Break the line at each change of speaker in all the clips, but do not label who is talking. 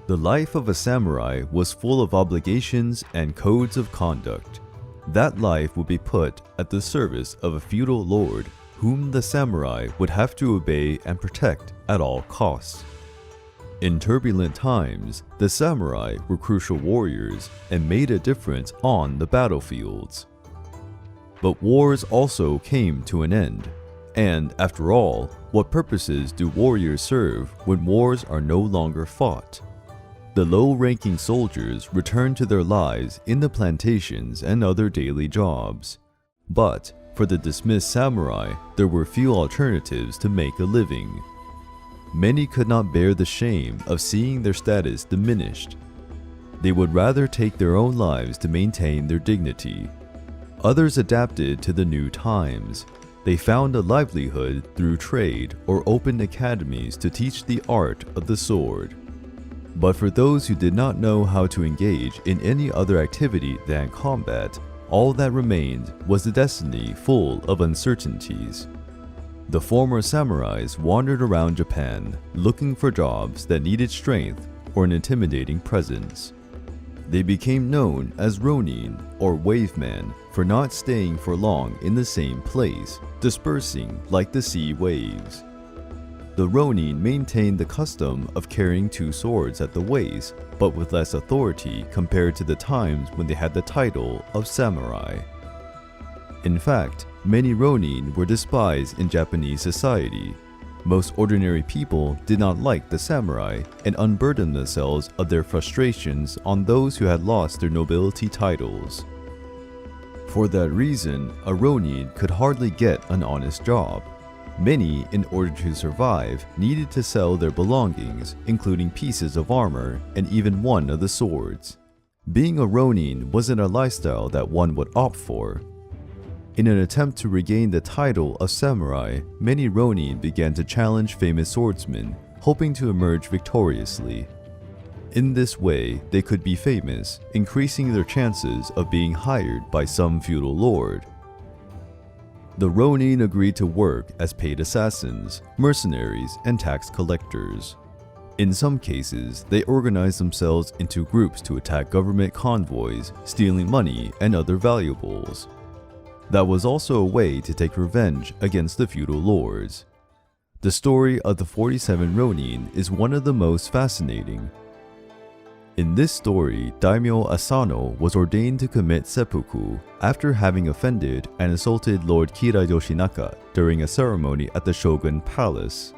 The life of a samurai was full of obligations and codes of conduct. That life would be put at the service of a feudal lord, whom the samurai would have to obey and protect at all costs. In turbulent times, the samurai were crucial warriors and made a difference on the battlefields. But wars also came to an end. And after all, what purposes do warriors serve when wars are no longer fought? The low-ranking soldiers returned to their lives in the plantations and other daily jobs. But for the dismissed samurai, there were few alternatives to make a living. Many could not bear the shame of seeing their status diminished. They would rather take their own lives to maintain their dignity. Others adapted to the new times. They found a livelihood through trade or opened academies to teach the art of the sword. But for those who did not know how to engage in any other activity than combat, all that remained was a destiny full of uncertainties. The former samurais wandered around Japan looking for jobs that needed strength or an intimidating presence. They became known as Ronin or wavemen for not staying for long in the same place, dispersing like the sea waves. The Ronin maintained the custom of carrying two swords at the waist, but with less authority compared to the times when they had the title of samurai. In fact, many Ronin were despised in Japanese society. Most ordinary people did not like the samurai and unburdened themselves of their frustrations on those who had lost their nobility titles. For that reason, a Ronin could hardly get an honest job. Many, in order to survive, needed to sell their belongings, including pieces of armor and even one of the swords. Being a Ronin wasn't a lifestyle that one would opt for. In an attempt to regain the title of samurai, many Ronin began to challenge famous swordsmen, hoping to emerge victoriously. In this way, they could be famous, increasing their chances of being hired by some feudal lord. The Ronin agreed to work as paid assassins, mercenaries, and tax collectors. In some cases, they organized themselves into groups to attack government convoys, stealing money and other valuables. That was also a way to take revenge against the feudal lords. The story of the 47 Ronin is one of the most fascinating. In this story, Daimyo Asano was ordained to commit seppuku after having offended and assaulted Lord Kira Yoshinaka during a ceremony at the Shogun Palace.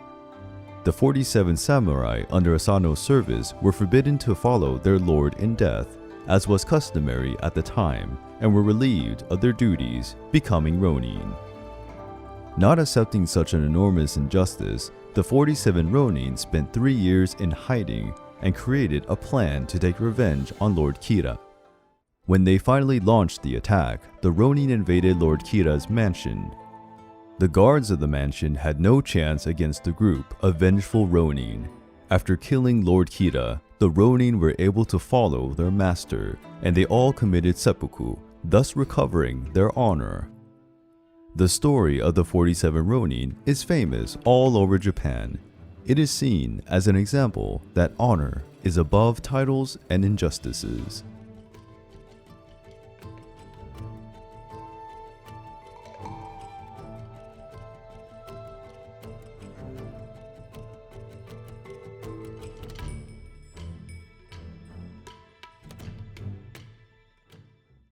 The 47 samurai under Asano's service were forbidden to follow their lord in death, as was customary at the time, and were relieved of their duties, becoming Ronin. Not accepting such an enormous injustice, the 47 Ronin spent 3 years in hiding and created a plan to take revenge on Lord Kira. When they finally launched the attack, the Ronin invaded Lord Kira's mansion. The guards of the mansion had no chance against the group of vengeful Ronin. After killing Lord Kira, the Ronin were able to follow their master, and they all committed seppuku, thus recovering their honor. The story of the 47 Ronin is famous all over Japan. It is seen as an example that honor is above titles and injustices.